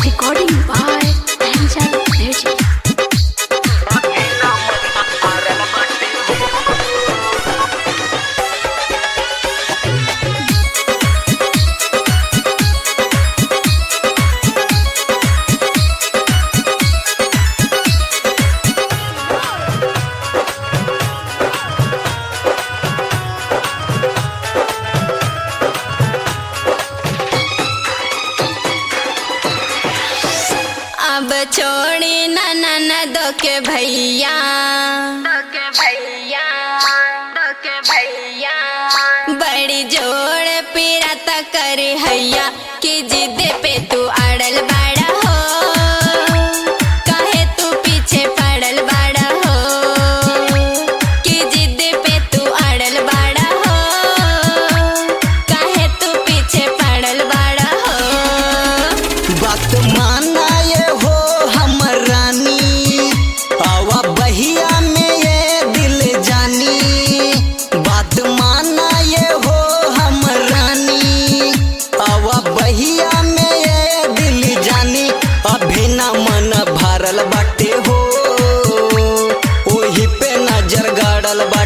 Recording by Angel Music. अब छोड़ी ननदो के भैया बड़ी जोड़ पीरत करे हैया कि जिद पे तू अड़ल बाड़ा हो, काहे तू पीछे पड़ल बाड़ा हो, कि जिद पे तू अड़ल बाड़ा हो, काहे तू पीछे पड़ल बाड़ा हो। बात माना ये हो हमर रानी, आवा बहिया में ये दिल जानी। बात माना ये हो हमर रानी, आवा बहिया में ये दिल जानी। अभी ना मन भरल बाटे हो, ओही पे नजर गाड़ल बाटे।